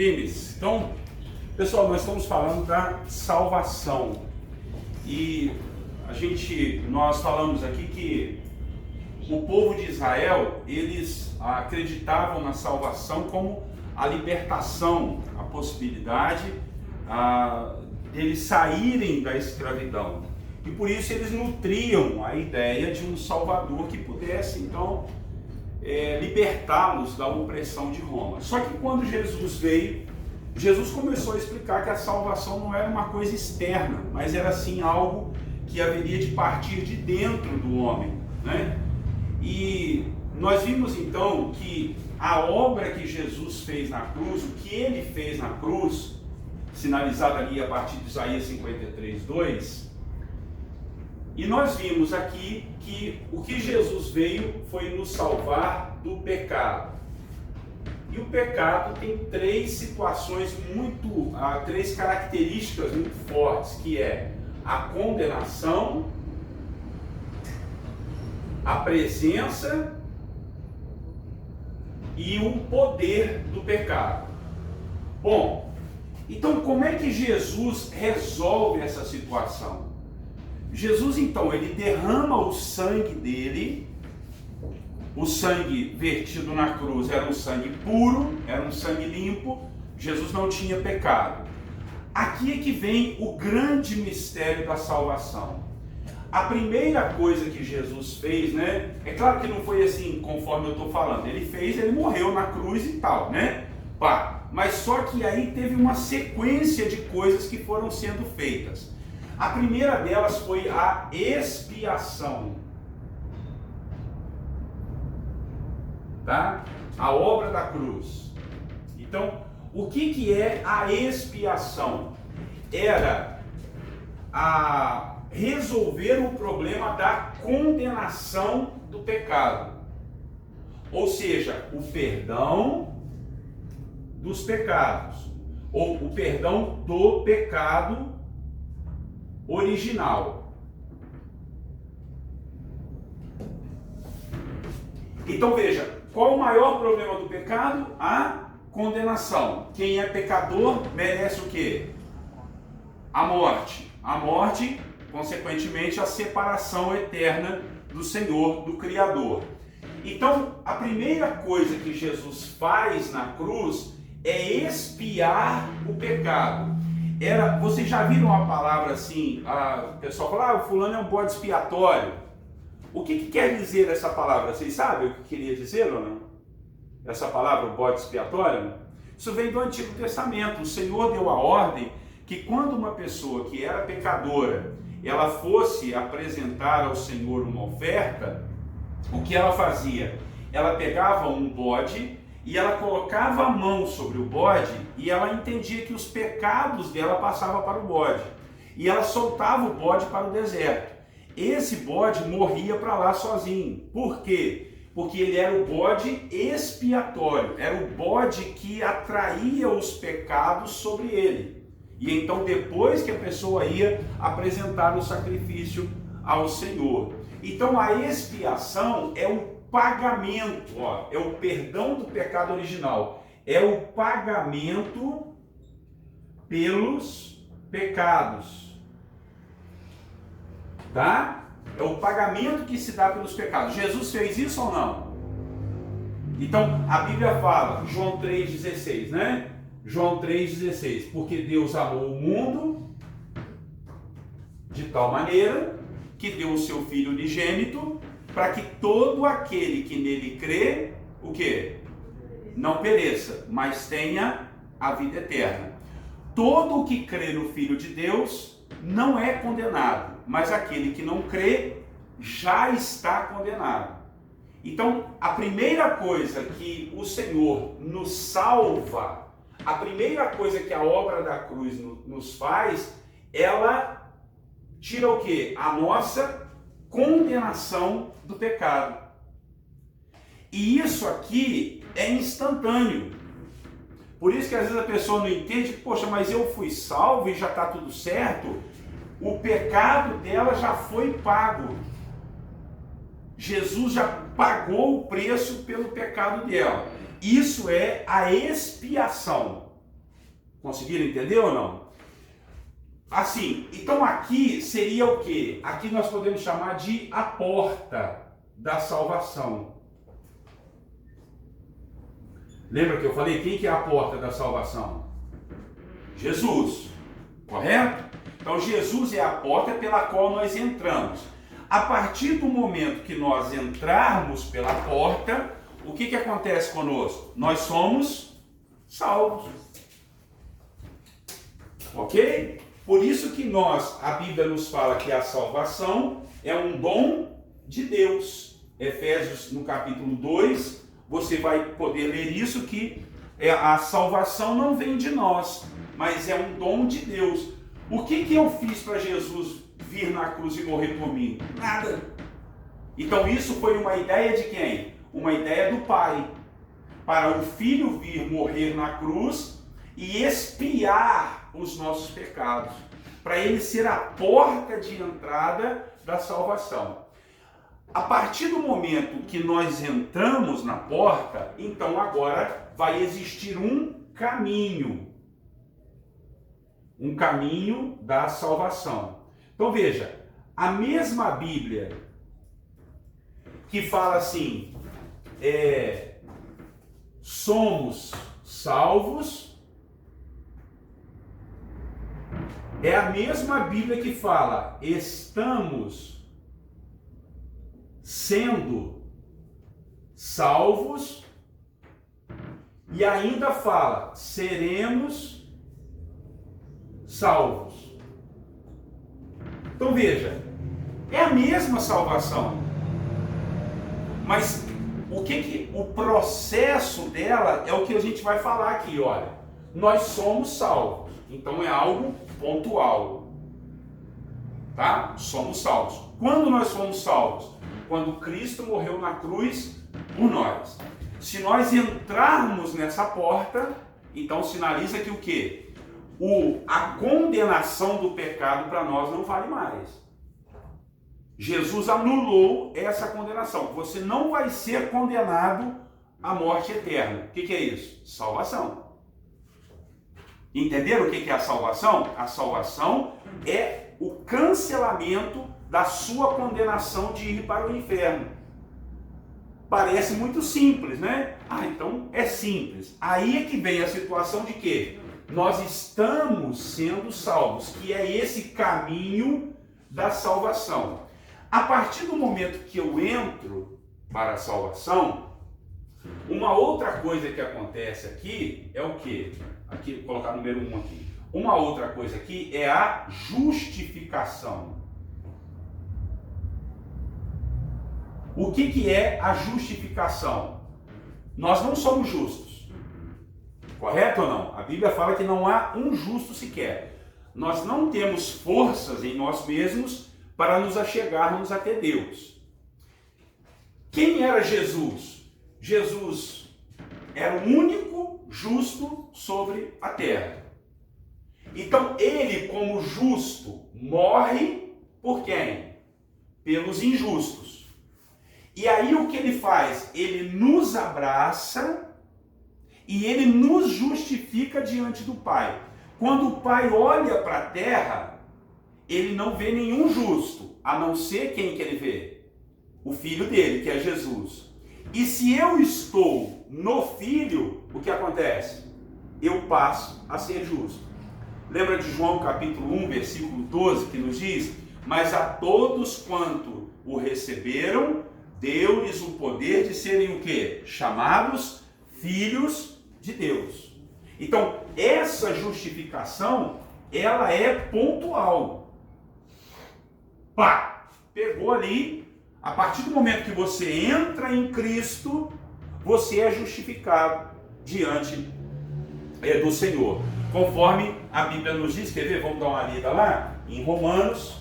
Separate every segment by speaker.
Speaker 1: Firmes. Então, pessoal, nós estamos falando da salvação e nós falamos aqui que o povo de Israel, eles acreditavam na salvação como a libertação, a possibilidade deles saírem da escravidão. E por isso eles nutriam a ideia de um Salvador que pudesse, então, libertá-los da opressão de Roma. Só que quando Jesus veio, Jesus começou a explicar que a salvação não era uma coisa externa, mas era sim algo que haveria de partir de dentro do homem, né? E nós vimos então que a obra que Jesus fez na cruz, o que ele fez na cruz, sinalizado ali a partir de Isaías 53:2, e nós vimos aqui que o que Jesus veio foi nos salvar do pecado. E o pecado tem três características muito fortes, que é a condenação, a presença e o poder do pecado. Bom, então como é que Jesus resolve essa situação? Jesus então, ele derrama o sangue dele. O sangue vertido na cruz era um sangue puro, era um sangue limpo. Jesus não tinha pecado. Aqui é que vem o grande mistério da salvação. A primeira coisa que Jesus fez, né? É claro que não foi assim conforme eu estou falando. Ele morreu na cruz e tal, né? Mas só que aí teve uma sequência de coisas que foram sendo feitas. A primeira delas foi a expiação. Tá? A obra da cruz. Então, o que é a expiação? Era a resolver o problema da condenação do pecado. Ou seja, o perdão dos pecados, ou o perdão do pecado original. Então veja, qual o maior problema do pecado? A condenação. Quem é pecador merece o quê? A morte. A morte, consequentemente, a separação eterna do Senhor, do Criador. Então, a primeira coisa que Jesus faz na cruz é expiar o pecado. Vocês já viram a palavra assim, o pessoal fala, o fulano é um bode expiatório. O que quer dizer essa palavra? Vocês sabem o que queria dizer ou não? Essa palavra, o bode expiatório? Isso vem do Antigo Testamento. O Senhor deu a ordem que quando uma pessoa que era pecadora, ela fosse apresentar ao Senhor uma oferta, o que ela fazia? Ela pegava um bode e ela colocava a mão sobre o bode e ela entendia que os pecados dela passavam para o bode. E ela soltava o bode para o deserto. Esse bode morria para lá sozinho. Por quê? Porque ele era o bode expiatório. Era o bode que atraía os pecados sobre ele. E então depois que a pessoa ia apresentar o sacrifício ao Senhor. Então a expiação é o pagamento, é o perdão do pecado original, é o pagamento pelos pecados, tá? É o pagamento que se dá pelos pecados. Jesus fez isso ou não? Então a Bíblia fala, João 3,16, né? João 3,16, porque Deus amou o mundo de tal maneira que deu o seu Filho unigênito, para que todo aquele que nele crê, o quê? Não pereça, mas tenha a vida eterna. Todo o que crê no Filho de Deus não é condenado, mas aquele que não crê já está condenado. Então, a primeira coisa que o Senhor nos salva, a primeira coisa que a obra da cruz nos faz, ela tira o quê? A nossa condenação do pecado. E isso aqui é instantâneo. Por isso que às vezes a pessoa não entende, poxa, mas eu fui salvo e já está tudo certo. O pecado dela já foi pago. Jesus já pagou o preço pelo pecado dela. Isso é a expiação. Conseguiram entender ou não? Assim, então aqui seria o quê? Aqui nós podemos chamar de a porta da salvação. Lembra que eu falei? Quem que é a porta da salvação? Jesus, correto? Então Jesus é a porta pela qual nós entramos. A partir do momento que nós entrarmos pela porta, o que acontece conosco? Nós somos salvos. Ok? Por isso que a Bíblia nos fala que a salvação é um dom de Deus. Efésios, no capítulo 2, você vai poder ler isso, que a salvação não vem de nós, mas é um dom de Deus. O que eu fiz para Jesus vir na cruz e morrer por mim? Nada. Então isso foi uma ideia de quem? Uma ideia do Pai. Para o Filho vir morrer na cruz e expiar os nossos pecados, para ele ser a porta de entrada da salvação. A partir do momento que nós entramos na porta, então agora vai existir um caminho da salvação. Então veja, a mesma Bíblia que fala assim, somos salvos, é a mesma Bíblia que fala, estamos sendo salvos, e ainda fala, seremos salvos. Então veja, é a mesma salvação, mas o processo dela é o que a gente vai falar aqui, olha. Nós somos salvos, então é algo pontual, tá? Somos salvos. Quando nós somos salvos? Quando Cristo morreu na cruz por nós. Se nós entrarmos nessa porta, então sinaliza que o quê? A condenação do pecado para nós não vale mais. Jesus anulou essa condenação. Você não vai ser condenado à morte eterna. O que é isso? Salvação. Entenderam o que é a salvação? A salvação é o cancelamento da sua condenação de ir para o inferno. Parece muito simples, né? Então é simples. Aí é que vem a situação de que nós estamos sendo salvos, que é esse caminho da salvação. A partir do momento que eu entro para a salvação, uma outra coisa que acontece aqui é o quê? Aqui, vou colocar número 1 aqui. Uma outra coisa aqui é a justificação. O que é a justificação? Nós não somos justos. Correto ou não? A Bíblia fala que não há um justo sequer. Nós não temos forças em nós mesmos para nos achegarmos até Deus. Quem era Jesus? Jesus era o único justo sobre a terra. Então ele, como justo, morre por quem? Pelos injustos. E aí o que ele faz? Ele nos abraça e ele nos justifica diante do Pai. Quando o Pai olha para a terra, ele não vê nenhum justo, a não ser quem que ele vê? O Filho dele, que é Jesus. E se eu estou no Filho, o que acontece? Eu passo a ser justo. Lembra de João capítulo 1, versículo 12, que nos diz: mas a todos quanto o receberam, deu-lhes o poder de serem o quê? Chamados filhos de Deus. Então, essa justificação, ela é pontual. Pá! Pegou ali, a partir do momento que você entra em Cristo, você é justificado diante do Senhor. Conforme a Bíblia nos diz, quer ver? Vamos dar uma lida lá? Em Romanos.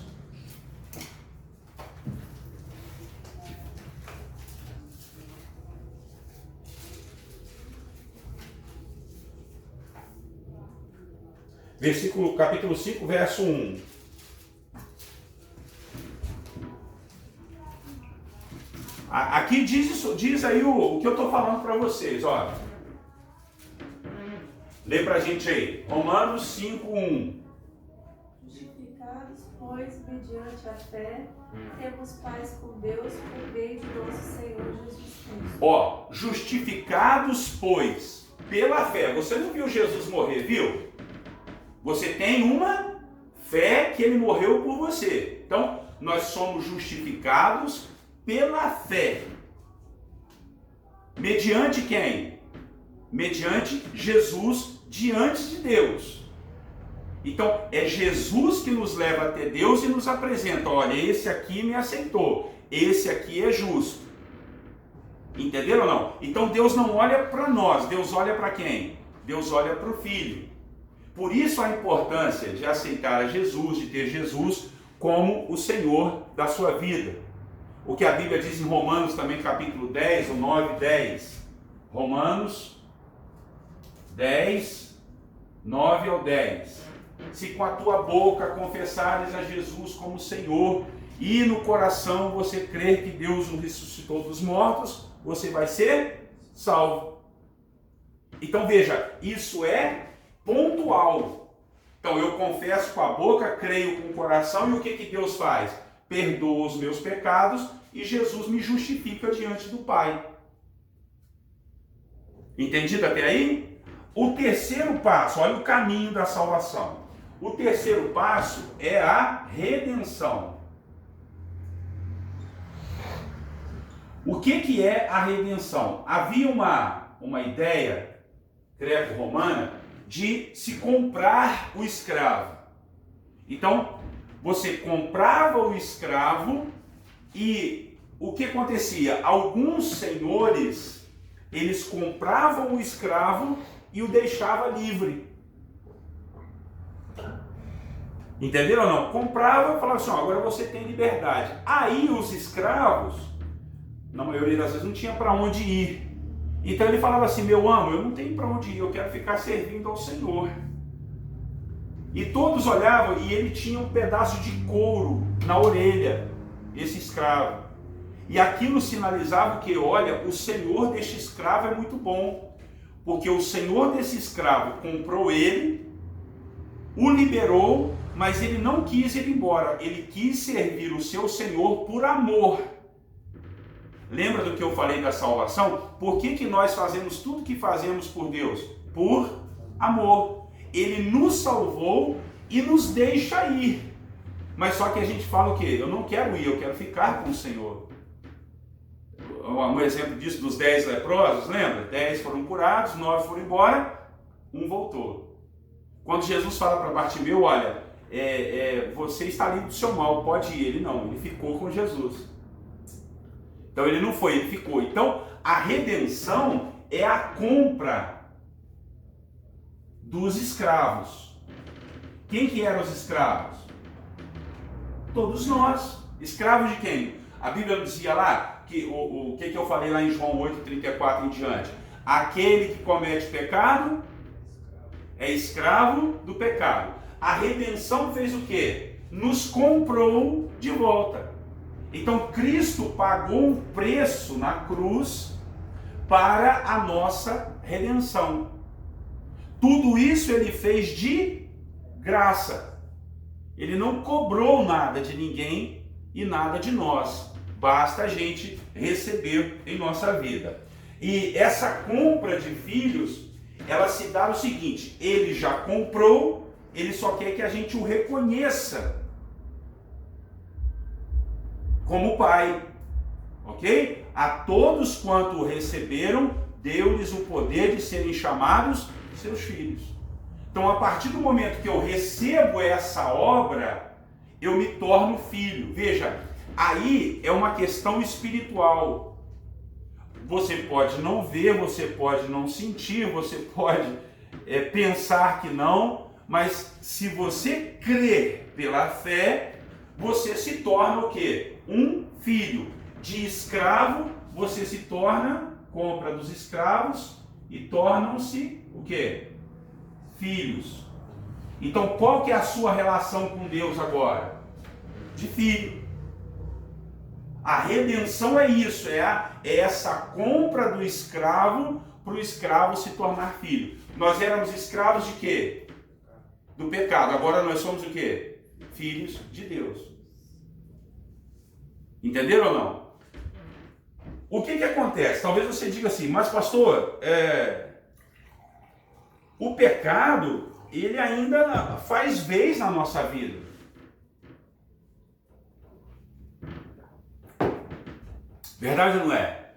Speaker 1: Capítulo 5, verso 1. Aqui diz aí o que eu estou falando para vocês, olha. Lê pra gente aí. Romanos 5:1.
Speaker 2: Justificados, pois, mediante a fé, temos paz com Deus por meio de nosso Senhor Jesus Cristo.
Speaker 1: Ó, justificados, pois, pela fé. Você não viu Jesus morrer, viu? Você tem uma fé que ele morreu por você. Então, nós somos justificados pela fé. Mediante quem? Mediante Jesus diante de Deus. Então, é Jesus que nos leva até Deus e nos apresenta. Olha, esse aqui me aceitou. Esse aqui é justo. Entenderam ou não? Então, Deus não olha para nós. Deus olha para quem? Deus olha para o Filho. Por isso a importância de aceitar a Jesus, de ter Jesus como o Senhor da sua vida. O que a Bíblia diz em Romanos também, capítulo 10, o 9 e 10. Romanos 10, 9 ao 10. Se com a tua boca confessares a Jesus como Senhor e no coração você crer que Deus o ressuscitou dos mortos, você vai ser salvo. Então veja, isso é pontual. Então eu confesso com a boca, creio com o coração, e o que Deus faz? Perdoa os meus pecados e Jesus me justifica diante do Pai. Entendido até aí? O terceiro passo, olha o caminho da salvação. O terceiro passo é a redenção. O que é a redenção? Havia uma ideia greco-romana de se comprar o escravo. Então, você comprava o escravo e o que acontecia? Alguns senhores, eles compravam o escravo e o deixavam livre. Entenderam ou não? Comprava e falava assim, ó, agora você tem liberdade. Aí os escravos, na maioria das vezes, não tinha para onde ir. Então ele falava assim, meu amo, eu não tenho para onde ir, eu quero ficar servindo ao Senhor. E todos olhavam e ele tinha um pedaço de couro na orelha, esse escravo. E aquilo sinalizava que, olha, o senhor deste escravo é muito bom, porque o senhor desse escravo comprou ele, o liberou, mas ele não quis ir embora, ele quis servir o seu senhor por amor. Lembra do que eu falei da salvação? Por que nós fazemos tudo que fazemos por Deus? Por amor. Ele nos salvou e nos deixa ir. Mas só que a gente fala o quê? Eu não quero ir, eu quero ficar com o Senhor. Um exemplo disso dos 10 leprosos, lembra? 10 foram curados, 9 foram embora, 1 voltou. Quando Jesus fala para Bartimeu, olha, você está livre do seu mal, pode ir. Ele não, ele ficou com Jesus. Então ele não foi, ele ficou. Então a redenção é a compra dos escravos. Quem que eram os escravos? Todos nós. Escravos de quem? A Bíblia não dizia lá, que o que eu falei lá em João 8,34 em diante? Aquele que comete pecado é escravo do pecado. A redenção fez o quê? Nos comprou de volta. Então Cristo pagou um preço na cruz para a nossa redenção. Tudo isso ele fez de graça. Ele não cobrou nada de ninguém e nada de nós. Basta a gente receber em nossa vida. E essa compra de filhos, ela se dá o seguinte, ele já comprou, ele só quer que a gente o reconheça como pai, ok? A todos quanto receberam, deu-lhes o poder de serem chamados seus filhos. Então, a partir do momento que eu recebo essa obra, eu me torno filho. Veja, aí é uma questão espiritual. Você pode não ver, você pode não sentir, você pode pensar que não, mas se você crer pela fé, você se torna o quê? Um filho. De escravo, você se torna, compra dos escravos e tornam-se o quê? Filhos. Então, qual que é a sua relação com Deus agora? De filho. A redenção é isso, é essa compra do escravo para o escravo se tornar filho. Nós éramos escravos de quê? Do pecado. Agora nós somos o quê? Filhos de Deus. Entenderam ou não? O que acontece? Talvez você diga assim, mas pastor, o pecado, ele ainda faz vez na nossa vida. Verdade ou não é?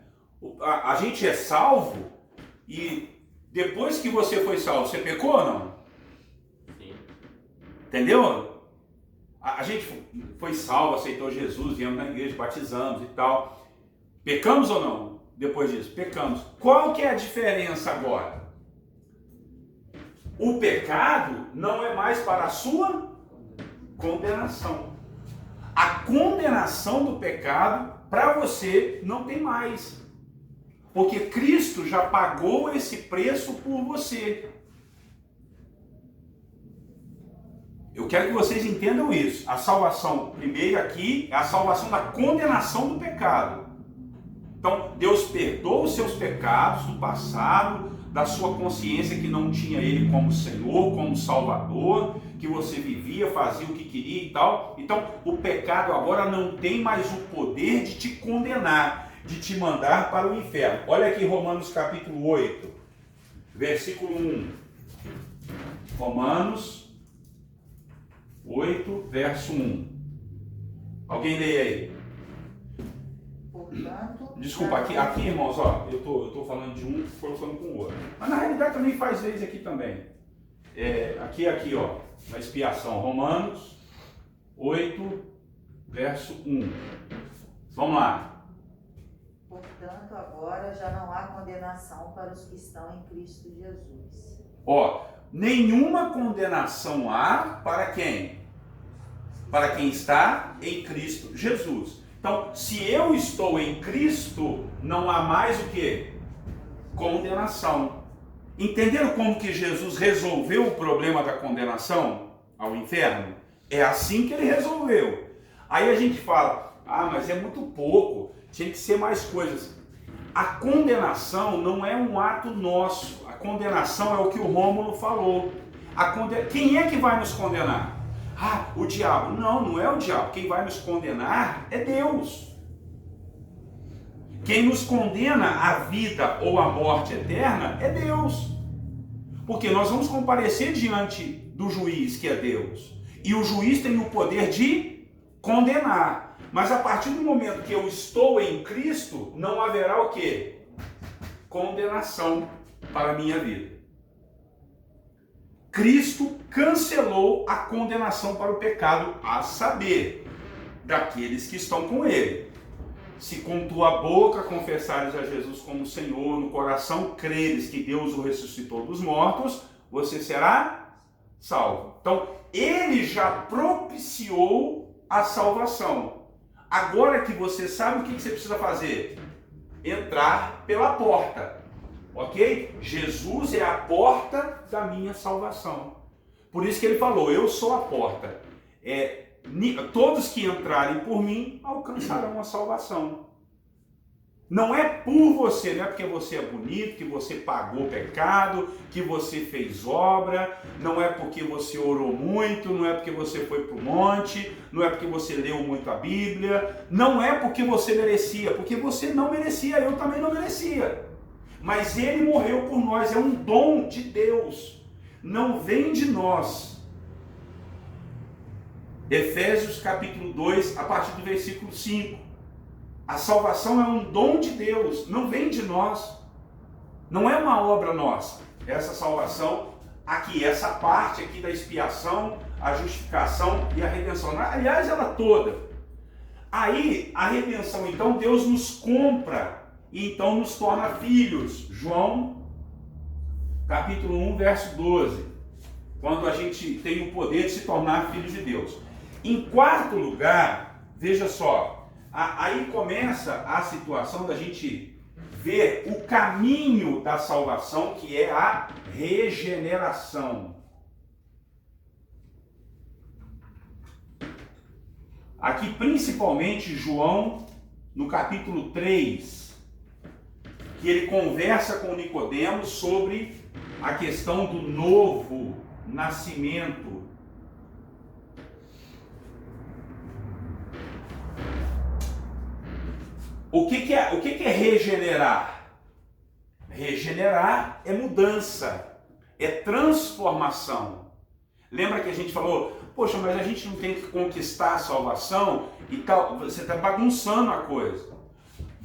Speaker 1: A gente é salvo e depois que você foi salvo, você pecou ou não?
Speaker 3: Sim.
Speaker 1: Entendeu? A gente foi salvo, aceitou Jesus, viemos na igreja, batizamos e tal. Pecamos ou não? Depois disso, pecamos. Qual que é a diferença agora? O pecado não é mais para a sua condenação. A condenação do pecado para você não tem mais. Porque Cristo já pagou esse preço por você. Eu quero que vocês entendam isso. A salvação, primeiro aqui, é a salvação da condenação do pecado. Então, Deus perdoa os seus pecados do passado, da sua consciência que não tinha Ele como Senhor, como Salvador, que você vivia, fazia o que queria e tal. Então, o pecado agora não tem mais o poder de te condenar, de te mandar para o inferno. Olha aqui Romanos capítulo 8, versículo 1. Romanos 8, verso 1. Alguém lê aí?
Speaker 4: Portanto,
Speaker 1: Desculpa, aqui irmãos, ó, eu tô falando de um colocando com o outro. Mas na realidade também faz vez aqui também. Aqui, ó, na expiação. Romanos 8, verso 1. Vamos lá.
Speaker 4: Portanto, agora já não há condenação para os que estão em Cristo Jesus.
Speaker 1: Ó, nenhuma condenação há para quem? Para quem está em Cristo Jesus. Então, se eu estou em Cristo, não há mais o que? Condenação. Entenderam como que Jesus resolveu o problema da condenação ao inferno? É assim que ele resolveu. Aí a gente fala, mas é muito pouco, tinha que ser mais coisas. A condenação não é um ato nosso. A condenação é o que o Rômulo falou. Quem é que vai nos condenar? O diabo. Não é o diabo. Quem vai nos condenar é Deus. Quem nos condena à vida ou à morte eterna é Deus. Porque nós vamos comparecer diante do juiz, que é Deus. E o juiz tem o poder de condenar. Mas a partir do momento que eu estou em Cristo, não haverá o quê? Condenação para a minha vida. Cristo cancelou a condenação para o pecado, a saber, daqueles que estão com Ele. Se com tua boca confessares a Jesus como Senhor, no coração creres que Deus o ressuscitou dos mortos, você será salvo. Então, Ele já propiciou a salvação. Agora que você sabe o que você precisa fazer? Entrar pela porta. Ok? Jesus é a porta da minha salvação. Por isso que ele falou, eu sou a porta. Todos que entrarem por mim alcançarão a salvação. Não é por você, não é porque você é bonito, que você pagou pecado, que você fez obra, não é porque você orou muito, não é porque você foi para o monte, não é porque você leu muito a Bíblia, não é porque você merecia, porque você não merecia, eu também não merecia. Mas Ele morreu por nós, é um dom de Deus, não vem de nós. Efésios capítulo 2, a partir do versículo 5. A salvação é um dom de Deus, não vem de nós. Não é uma obra nossa. Essa salvação aqui, essa parte aqui da expiação, a justificação e a redenção. Aliás, ela toda. Aí, a redenção, então, Deus nos compra e então nos torna filhos. João, capítulo 1, verso 12. Quando a gente tem o poder de se tornar filhos de Deus. Em quarto lugar, veja só, aí começa a situação da gente ver o caminho da salvação, que é a regeneração. Aqui principalmente João, no capítulo 3, que ele conversa com Nicodemos sobre a questão do novo nascimento. O que é regenerar? Regenerar é mudança, é transformação. Lembra que a gente falou, poxa, mas a gente não tem que conquistar a salvação e tal. Você está bagunçando a coisa.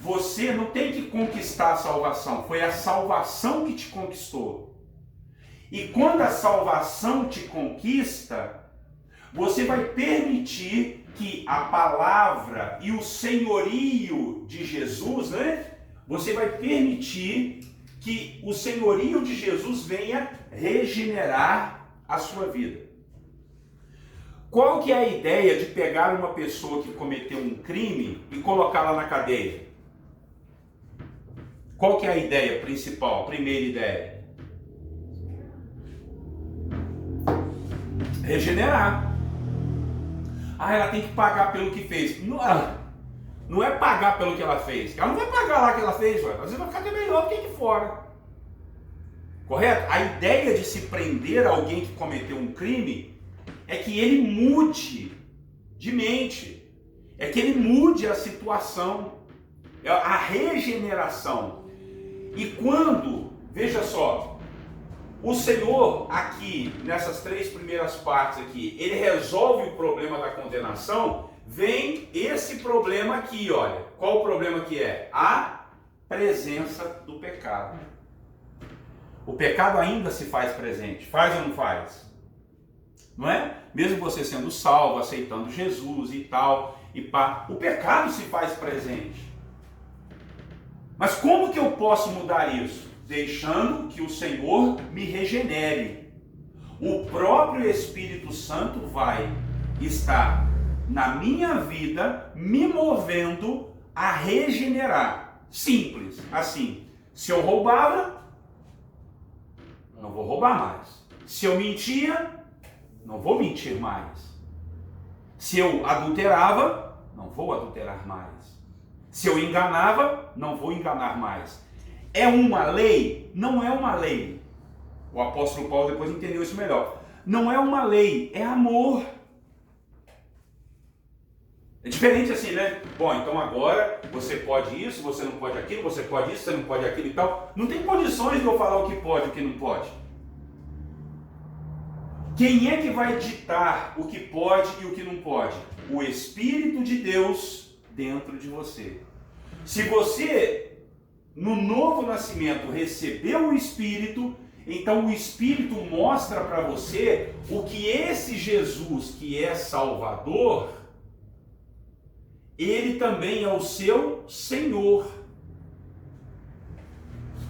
Speaker 1: Você não tem que conquistar a salvação, foi a salvação que te conquistou. E quando a salvação te conquista, você vai permitir que a palavra e o senhorio de Jesus, né? Você vai permitir que o senhorio de Jesus venha regenerar a sua vida. Qual que é a ideia de pegar uma pessoa que cometeu um crime e colocá-la na cadeia? Qual que é a ideia principal, a primeira ideia? Regenerar. Ela tem que pagar pelo que fez. Não é pagar pelo que ela fez. Ela não vai pagar lá o que ela fez, às vezes vai ficar até melhor do que aqui fora. Correto? A ideia de se prender alguém que cometeu um crime é que ele mude de mente. É que ele mude a situação. É a regeneração. E quando, veja só, o Senhor aqui, nessas 3 primeiras partes aqui, ele resolve o problema da condenação, vem esse problema aqui, olha. Qual o problema que é? A presença do pecado. O pecado ainda se faz presente, faz ou não faz? Não é? Mesmo você sendo salvo, aceitando Jesus e tal, e pá, o pecado se faz presente. Mas como que eu posso mudar isso? Deixando que o Senhor me regenere. O próprio Espírito Santo vai estar na minha vida, me movendo a regenerar. Simples, assim. Se eu roubava, não vou roubar mais. Se eu mentia, não vou mentir mais. Se eu adulterava, não vou adulterar mais. Se eu enganava, não vou enganar mais. É uma lei? Não é uma lei. O apóstolo Paulo depois entendeu isso melhor. Não é uma lei, é amor. É diferente assim, né? Bom, então agora você pode isso, você não pode aquilo, você pode isso, você não pode aquilo e tal. Não tem condições de eu falar o que pode e o que não pode. Quem é que vai ditar o que pode e o que não pode? O Espírito de Deus dentro de você. Se você, no novo nascimento, recebeu o Espírito, então o Espírito mostra para você o que esse Jesus, que é Salvador, ele também é o seu Senhor.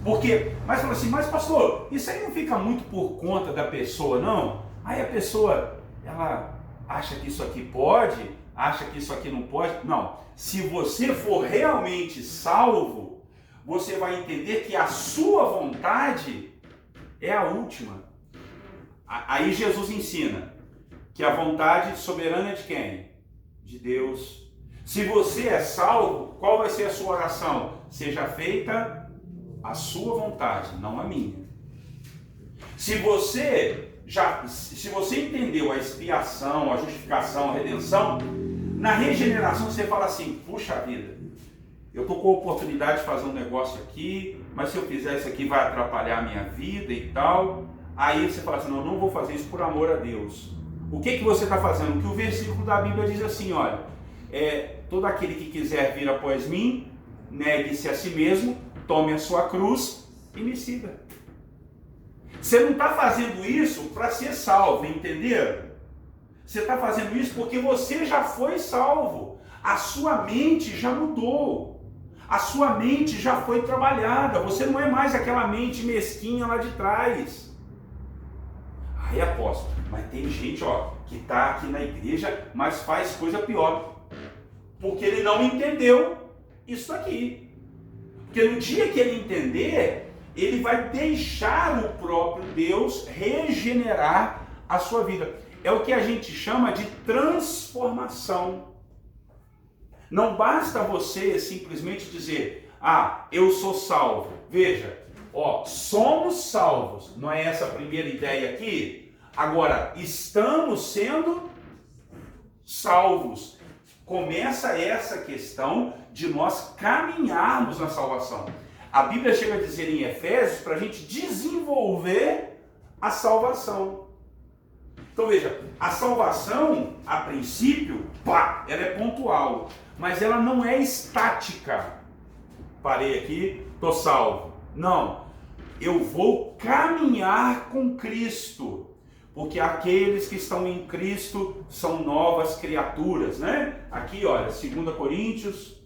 Speaker 1: Porque, mas fala assim, mas pastor, isso aí não fica muito por conta da pessoa, não? Aí a pessoa, ela acha que isso aqui pode, acha que isso aqui não pode. Não, se você for realmente salvo, você vai entender que a sua vontade é a última. Aí Jesus ensina que a vontade soberana é de quem? De Deus. Se você é salvo, qual vai ser a sua oração? Seja feita a sua vontade, não a minha. Se você entendeu a expiação, a justificação, a redenção, na regeneração você fala assim, puxa vida, eu estou com a oportunidade de fazer um negócio aqui, mas se eu fizer isso aqui vai atrapalhar a minha vida e tal. Aí você fala assim, não, não vou fazer isso por amor a Deus. O que você está fazendo? O que o versículo da Bíblia diz assim, olha, todo aquele que quiser vir após mim, negue-se a si mesmo, tome a sua cruz e me siga. Você não está fazendo isso para ser salvo, entenderam? Você está fazendo isso porque você já foi salvo. A sua mente já mudou. A sua mente já foi trabalhada. Você não é mais aquela mente mesquinha lá de trás. Aí apóstolo, mas tem gente que está aqui na igreja, mas faz coisa pior. Porque ele não entendeu isso aqui. Porque no dia que ele entender, ele vai deixar o próprio Deus regenerar a sua vida. É o que a gente chama de transformação. Não basta você simplesmente dizer, eu sou salvo. veja, ó, somos salvos, não é essa a primeira ideia aqui? Agora, estamos sendo salvos. Começa essa questão de nós caminharmos na salvação. A Bíblia chega a dizer em Efésios para a gente desenvolver a salvação. Então veja, a salvação, a princípio, ela é pontual, mas ela não é estática. Parei aqui, estou salvo. Não, eu vou caminhar com Cristo. Porque aqueles que estão em Cristo são novas criaturas, né? Aqui, olha, 2 Coríntios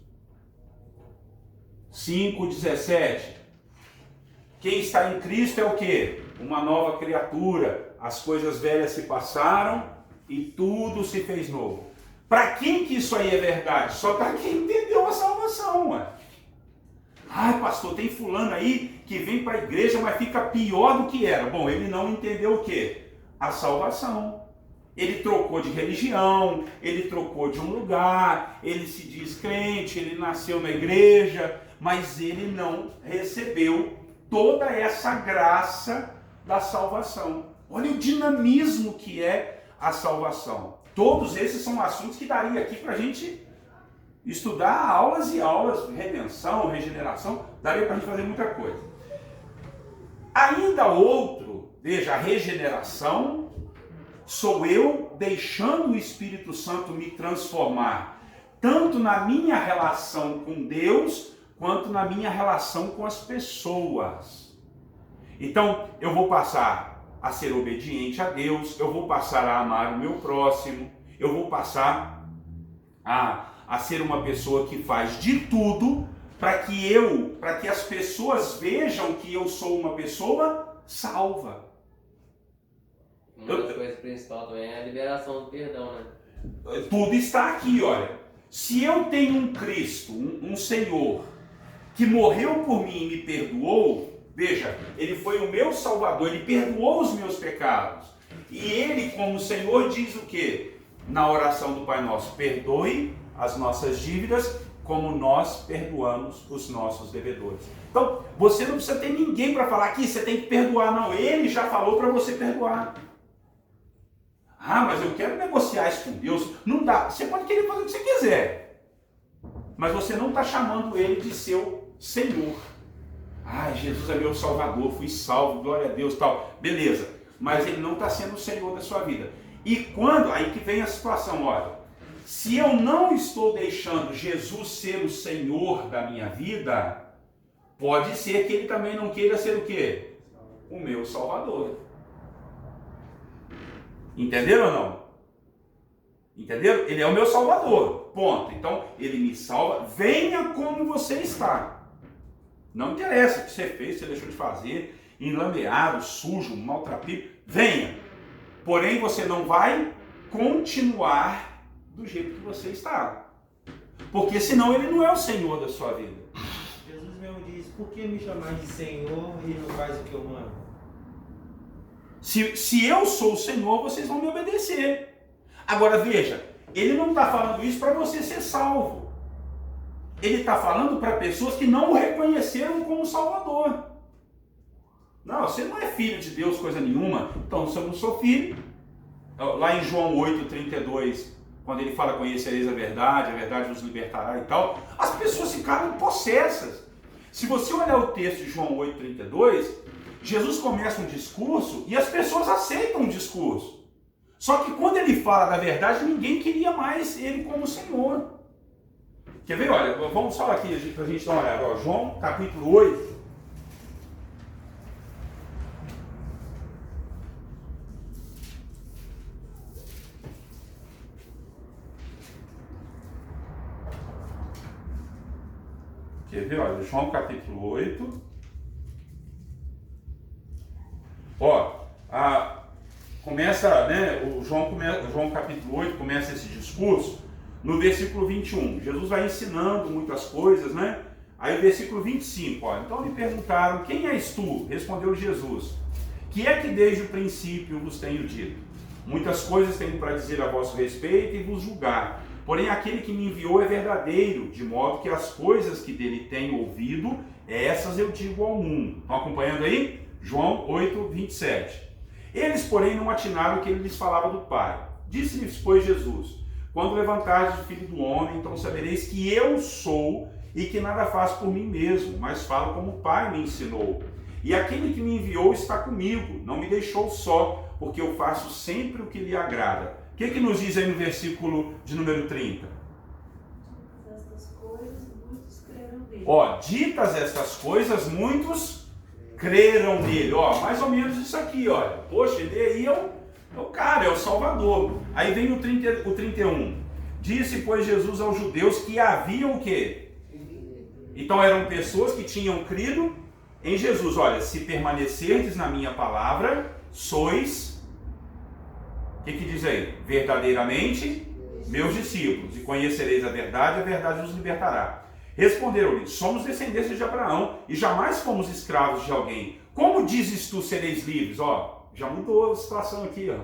Speaker 1: 5:17. Quem está em Cristo é o quê? Uma nova criatura. As coisas velhas se passaram e tudo se fez novo. Para quem que isso aí é verdade? Só para quem entendeu a salvação, ué. Ai, pastor, tem fulano aí que vem para a igreja, mas fica pior do que era. Bom, ele não entendeu o quê? A salvação. Ele trocou de religião, ele trocou de um lugar, ele se diz crente, ele nasceu na igreja, mas ele não recebeu toda essa graça da salvação. Olha o dinamismo que é a salvação. Todos esses são assuntos que daria aqui para a gente estudar aulas e aulas, redenção, regeneração, daria para a gente fazer muita coisa. Ainda outro, veja, a regeneração sou eu deixando o Espírito Santo me transformar, tanto na minha relação com Deus, quanto na minha relação com as pessoas. Então, eu vou passar a ser obediente a Deus, eu vou passar a amar o meu próximo, eu vou passar a ser uma pessoa que faz de tudo para que as pessoas vejam que eu sou uma pessoa salva.
Speaker 3: Uma das coisas principais também é a liberação do perdão, né?
Speaker 1: Tudo está aqui, olha. Se eu tenho um Cristo, um Senhor, que morreu por mim e me perdoou, veja, ele foi o meu Salvador, ele perdoou os meus pecados. E ele, como Senhor, diz o quê? Na oração do Pai Nosso, perdoe as nossas dívidas, como nós perdoamos os nossos devedores. Então, você não precisa ter ninguém para falar que você tem que perdoar, não. Ele já falou para você perdoar. Ah, mas eu quero negociar isso com Deus. Não dá. Você pode querer fazer o que você quiser, mas você não está chamando ele de seu Senhor. Ah, Jesus é meu Salvador, fui salvo, glória a Deus, tal. Beleza, mas ele não está sendo o Senhor da sua vida. E quando, aí que vem a situação, olha, se eu não estou deixando Jesus ser o Senhor da minha vida, pode ser que ele também não queira ser o quê? O meu Salvador. Entenderam ou não? Entenderam? Ele é o meu Salvador, ponto. Então, ele me salva, venha como você está. Não interessa o que você fez, você deixou de fazer, enlameado, sujo, maltrapilho, venha. Porém, você não vai continuar do jeito que você está. Porque senão ele não é o Senhor da sua vida.
Speaker 5: Jesus mesmo diz, por que me chamar de Senhor e não faz o que eu mando?
Speaker 1: Se eu sou o Senhor, vocês vão me obedecer. Agora veja, ele não está falando isso para você ser salvo. Ele está falando para pessoas que não o reconheceram como Salvador. Não, você não é filho de Deus, coisa nenhuma. Então, se eu não sou filho, lá em João 8:32, quando ele fala conhecereis a verdade vos libertará e tal, as pessoas ficaram possessas. Se você olhar o texto de João 8:32, Jesus começa um discurso e as pessoas aceitam o discurso. Só que quando ele fala da verdade, ninguém queria mais ele como Senhor. Quer ver? Olha, vamos só aqui para a gente dar uma olhada. João capítulo 8. Quer ver? Olha, João capítulo 8. Começa, né? João capítulo 8 começa esse discurso no versículo 21. Jesus vai ensinando muitas coisas, né? Aí o versículo 25, ó. Então lhe perguntaram, quem és tu? Respondeu Jesus, que é que desde o princípio vos tenho dito? Muitas coisas tenho para dizer a vosso respeito e vos julgar. Porém, aquele que me enviou é verdadeiro, de modo que as coisas que dele tenho ouvido Essas eu digo ao mundo. Estão acompanhando aí? João 8, 27. Eles, porém, não atinaram que ele lhes falava do Pai. Disse-lhes, pois, Jesus: quando levantardes o Filho do Homem, então sabereis que eu sou e que nada faço por mim mesmo, mas falo como o Pai me ensinou. E aquele que me enviou está comigo, não me deixou só, porque eu faço sempre o que lhe agrada. O que nos diz aí no versículo de número 30?
Speaker 2: Estas coisas, muitos creram nele.
Speaker 1: Ó, ditas estas coisas, muitos creram nele. Ó, mais ou menos isso aqui, olha. Poxa, ele aí é o cara, é o Salvador. Aí vem o 31. Disse, pois, Jesus aos judeus que haviam o quê? Então eram pessoas que tinham crido em Jesus. Olha, se permanecerdes na minha palavra, sois... O que diz aí? Verdadeiramente meus discípulos, e conhecereis a verdade vos libertará. Responderam-lhe: somos descendentes de Abraão, e jamais fomos escravos de alguém. Como dizes tu sereis livres? Ó, já mudou a situação aqui, ó.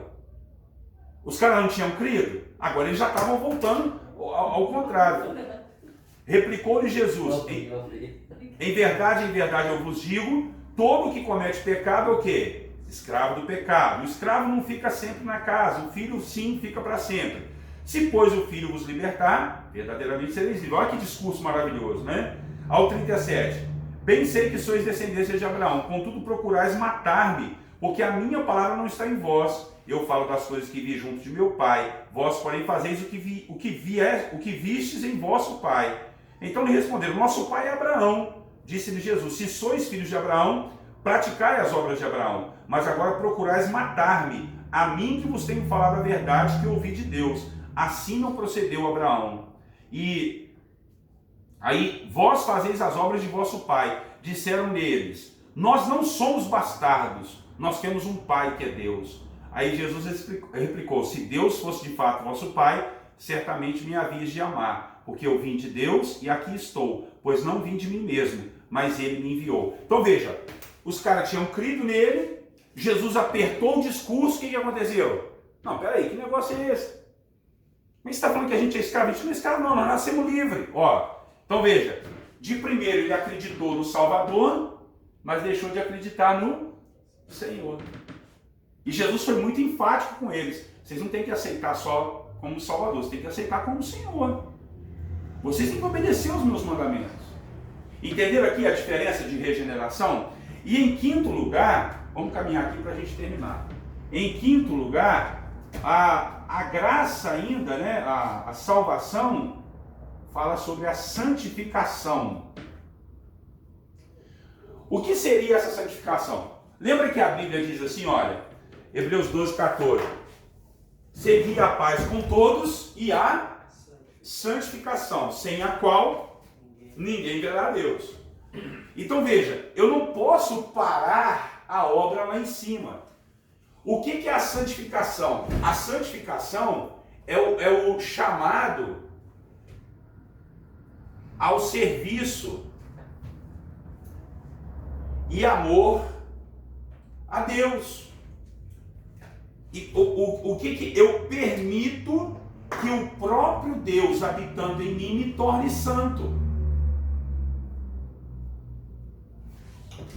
Speaker 1: Os caras não tinham crido, agora eles já estavam voltando ao contrário. Replicou-lhe Jesus: em verdade eu vos digo, todo que comete pecado é o quê? Escravo do pecado. O escravo não fica sempre na casa, o filho sim fica para sempre. Se, pois, o filho vos libertar, verdadeiramente sereis livres. Olha que discurso maravilhoso, né? Ao 37. Bem sei que sois descendência de Abraão, contudo procurais matar-me, porque a minha palavra não está em vós. Eu falo das coisas que vi junto de meu pai, vós, porém, fazeis o que vistes em vosso pai. Então lhe responderam: nosso pai é Abraão. Disse-lhe Jesus: se sois filhos de Abraão, praticai as obras de Abraão. Mas agora procurais matar-me, a mim que vos tenho falado a verdade que ouvi de Deus. Assim não procedeu Abraão. E aí, vós fazeis as obras de vosso pai. Disseram neles: nós não somos bastardos, nós temos um pai que é Deus. Aí Jesus replicou: se Deus fosse de fato vosso pai, certamente me havias de amar, porque eu vim de Deus e aqui estou, pois não vim de mim mesmo, mas ele me enviou. Então veja, os caras tinham crido nele, Jesus apertou o discurso, o que aconteceu? Não, peraí, que negócio é esse? Mas você está falando que a gente é escravo? A gente não é escravo não, nós nascemos livres. Ó, então veja, de primeiro ele acreditou no Salvador, mas deixou de acreditar no Senhor. E Jesus foi muito enfático com eles. Vocês não têm que aceitar só como Salvador, vocês têm que aceitar como Senhor. Vocês têm que obedecer aos meus mandamentos. Entenderam aqui a diferença de regeneração? E em quinto lugar, vamos caminhar aqui para a gente terminar. Em quinto lugar, a graça ainda, né, a salvação, fala sobre a santificação. O que seria essa santificação? Lembra que a Bíblia diz assim, olha, Hebreus 12, 14. Segui a paz com todos e a santificação, sem a qual ninguém verá a Deus. Então veja, eu não posso parar a obra lá em cima. O que é a santificação? A santificação é o chamado ao serviço e amor a Deus. E o que eu permito que o próprio Deus habitando em mim me torne santo.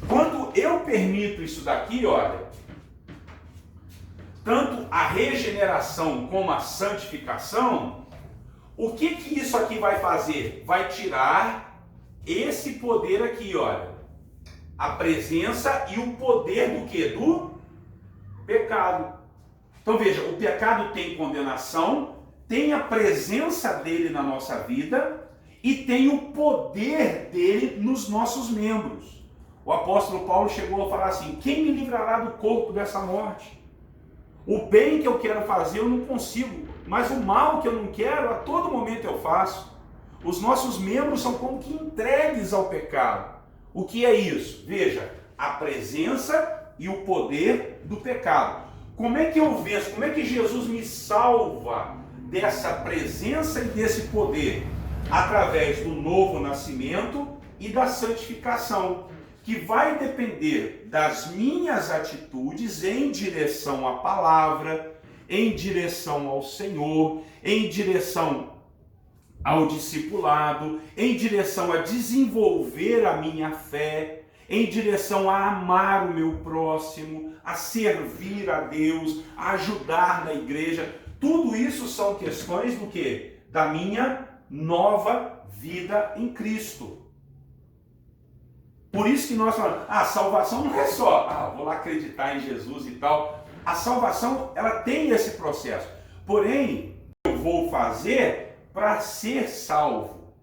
Speaker 1: Quando eu permito isso daqui, olha, tanto a regeneração como a santificação, o que isso aqui vai fazer? Vai tirar esse poder aqui, olha, a presença e o poder do quê? Do pecado. Então veja, o pecado tem condenação, tem a presença dele na nossa vida e tem o poder dele nos nossos membros. O apóstolo Paulo chegou a falar assim: quem me livrará do corpo dessa morte? O bem que eu quero fazer eu não consigo, mas o mal que eu não quero, a todo momento eu faço. Os nossos membros são como que entregues ao pecado. O que é isso? Veja, a presença e o poder do pecado. Como é que eu venço? Como é que Jesus me salva dessa presença e desse poder? Através do novo nascimento e da santificação, que vai depender das minhas atitudes em direção à palavra, em direção ao Senhor, em direção ao discipulado, em direção a desenvolver a minha fé, em direção a amar o meu próximo, a servir a Deus, a ajudar na igreja. Tudo isso são questões do quê? Da minha nova vida em Cristo. Por isso que nós falamos, a salvação não é só, vou lá acreditar em Jesus e tal. A salvação, ela tem esse processo. Porém, eu vou fazer para ser salvo.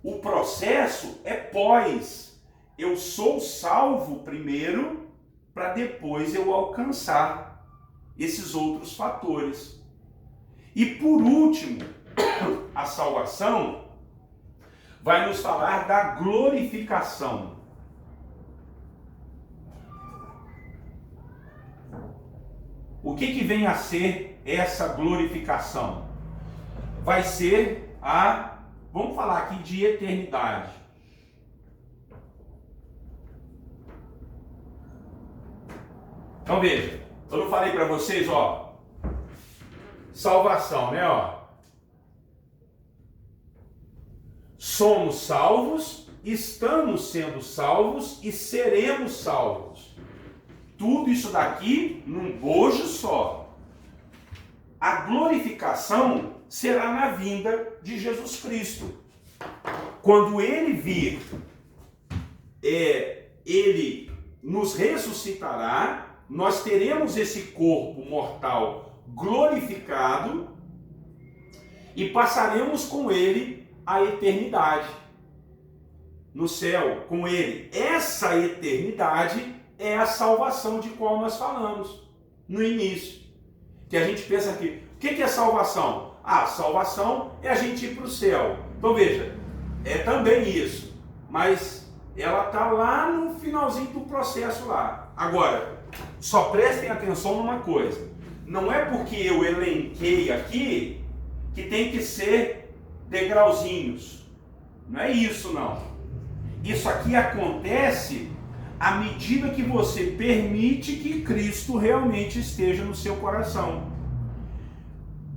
Speaker 1: O processo é pós. Eu sou salvo primeiro, para depois eu alcançar esses outros fatores. E por último, a salvação vai nos falar da glorificação. O que vem a ser essa glorificação? Vai ser vamos falar aqui de eternidade. Então veja, eu não falei para vocês, salvação, né, Somos salvos, estamos sendo salvos e seremos salvos. Tudo isso daqui num bojo só. A glorificação será na vinda de Jesus Cristo. Quando ele vir, ele nos ressuscitará, nós teremos esse corpo mortal glorificado e passaremos com ele a eternidade no céu, com ele. Essa eternidade é a salvação de qual nós falamos no início. Que a gente pensa aqui, o que é salvação? Salvação é a gente ir para o céu. Então veja, é também isso, mas ela está lá no finalzinho do processo lá. Agora, só prestem atenção numa coisa, não é porque eu elenquei aqui que tem que ser degrauzinhos, não é isso não. Isso aqui acontece à medida que você permite que Cristo realmente esteja no seu coração.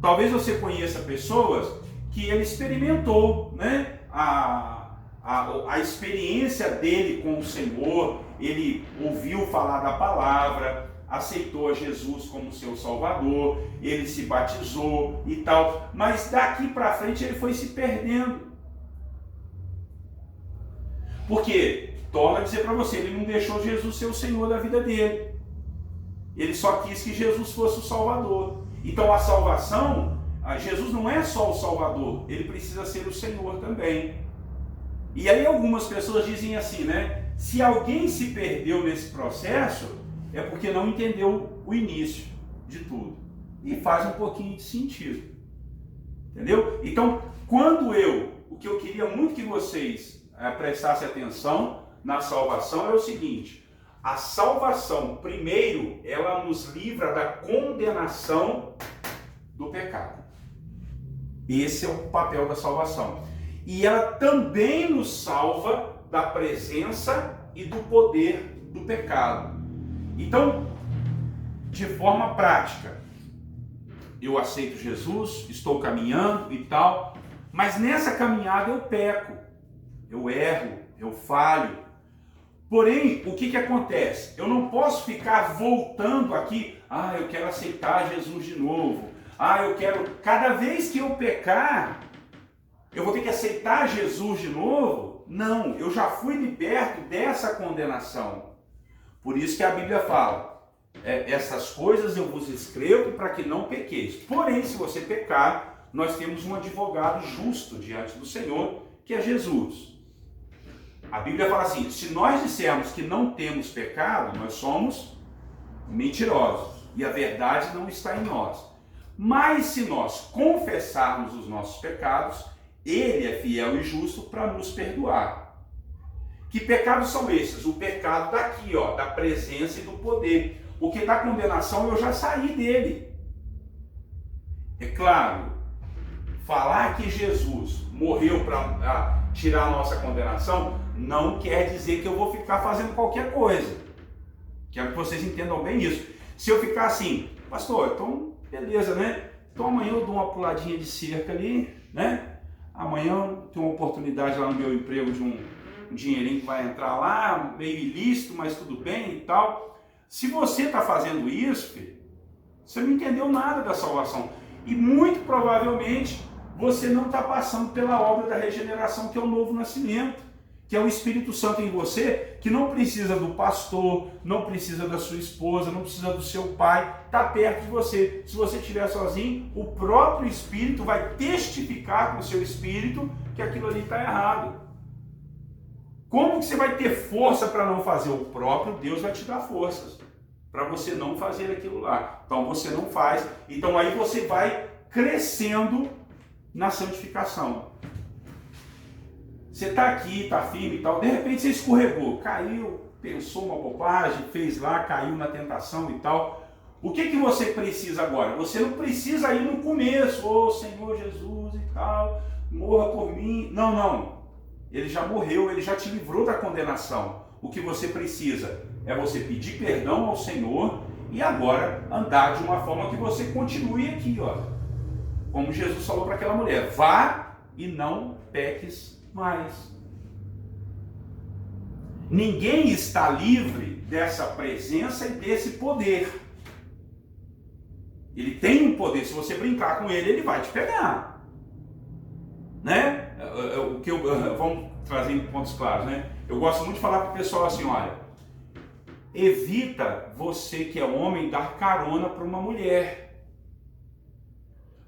Speaker 1: Talvez você conheça pessoas que ele experimentou, né, a experiência dele com o Senhor, ele ouviu falar da palavra, aceitou a Jesus como seu Salvador, ele se batizou e tal, mas daqui para frente ele foi se perdendo. Porque, torna a dizer para você, ele não deixou Jesus ser o Senhor da vida dele. Ele só quis que Jesus fosse o Salvador. Então a salvação, Jesus não é só o Salvador, ele precisa ser o Senhor também. E aí algumas pessoas dizem assim, né? Se alguém se perdeu nesse processo, é porque não entendeu o início de tudo. E faz um pouquinho de sentido. Entendeu? Então, o que eu queria muito que vocês prestassem atenção na salvação é o seguinte: a salvação, primeiro, ela nos livra da condenação do pecado. Esse é o papel da salvação. E ela também nos salva da presença e do poder do pecado. Então, de forma prática, eu aceito Jesus, estou caminhando e tal, mas nessa caminhada eu peco, eu erro, eu falho. Porém, o que acontece? Eu não posso ficar voltando aqui, eu quero aceitar Jesus de novo, eu quero, cada vez que eu pecar, eu vou ter que aceitar Jesus de novo? Não, eu já fui liberto dessa condenação. Por isso que a Bíblia fala, essas coisas eu vos escrevo para que não pequeis. Porém, se você pecar, nós temos um advogado justo diante do Senhor, que é Jesus. A Bíblia fala assim, se nós dissermos que não temos pecado, nós somos mentirosos e a verdade não está em nós. Mas se nós confessarmos os nossos pecados, ele é fiel e justo para nos perdoar. Que pecados são esses? O pecado daqui, da presença e do poder. Porque da condenação eu já saí dele. É claro, falar que Jesus morreu para tirar a nossa condenação não quer dizer que eu vou ficar fazendo qualquer coisa. Quero que vocês entendam bem isso. Se eu ficar assim, pastor, então beleza, né? Então amanhã eu dou uma puladinha de cerca ali, né? amanhã tem uma oportunidade lá no meu emprego de um dinheirinho que vai entrar lá, meio ilícito, mas tudo bem e tal. Se você está fazendo isso, filho, você não entendeu nada da salvação. E muito provavelmente você não está passando pela obra da regeneração, que é o novo nascimento, que é o Espírito Santo em você, que não precisa do pastor, não precisa da sua esposa, não precisa do seu pai, está perto de você. Se você estiver sozinho, o próprio Espírito vai testificar com o seu Espírito que aquilo ali está errado. Como que você vai ter força para não fazer? O próprio Deus vai te dar forças para você não fazer aquilo lá. Então você não faz, então aí você vai crescendo na santificação. Você está aqui, está firme e tal, de repente você escorregou, caiu, pensou uma bobagem, fez lá, caiu na tentação e tal. O que você precisa agora? Você não precisa ir no começo, ô Senhor Jesus e tal, morra por mim. Não, não. Ele já morreu, ele já te livrou da condenação. O que você precisa é você pedir perdão ao Senhor e agora andar de uma forma que você continue aqui, ó. Como Jesus falou para aquela mulher, vá e não peques mais. Ninguém está livre dessa presença e desse poder. Ele tem um poder, se você brincar com ele, ele vai te pegar. Né? Vamos trazer em pontos claros, né? Eu gosto muito de falar para o pessoal assim, olha, evita você que é homem dar carona para uma mulher.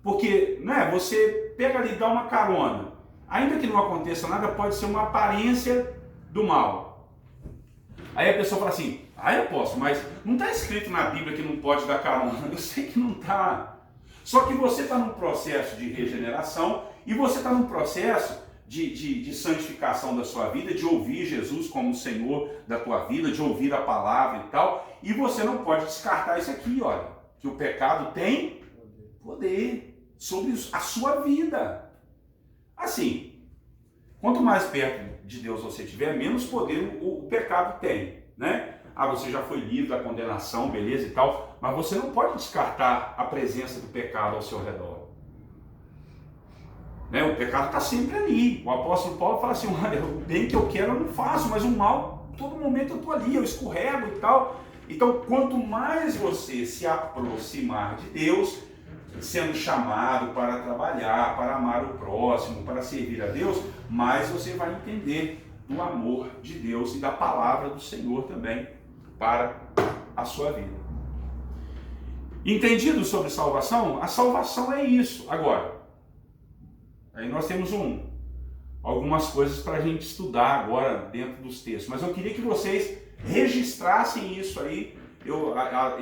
Speaker 1: Porque, né, você pega ali e dá uma carona. Ainda que não aconteça nada, pode ser uma aparência do mal. Aí a pessoa fala assim, eu posso, mas não está escrito na Bíblia que não pode dar carona. Eu sei que não está. Só que você está num processo de regeneração e você está num processo de santificação da sua vida, de ouvir Jesus como Senhor da tua vida, de ouvir a palavra e tal. E você não pode descartar isso aqui, olha, que o pecado tem poder sobre a sua vida. Assim, quanto mais perto de Deus você tiver, menos poder o pecado tem, né? Você já foi livre da condenação, beleza e tal, mas você não pode descartar a presença do pecado ao seu redor. Né? O pecado está sempre ali. O apóstolo Paulo fala assim, olha, o bem que eu quero eu não faço, mas o mal, todo momento eu estou ali, eu escorrego e tal. Então, quanto mais você se aproximar de Deus, sendo chamado para trabalhar, para amar o próximo, para servir a Deus, mais você vai entender do amor de Deus e da palavra do Senhor também para a sua vida. Entendido sobre salvação? A salvação é isso. Agora, aí nós temos algumas coisas para a gente estudar agora dentro dos textos, mas eu queria que vocês registrassem isso aí.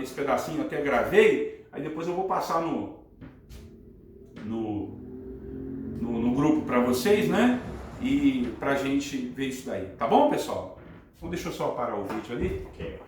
Speaker 1: Esse pedacinho eu até gravei, aí depois eu vou passar no grupo para vocês, né? E para a gente ver isso daí. Tá bom, pessoal? Então deixa eu só parar o vídeo ali.
Speaker 5: Ok.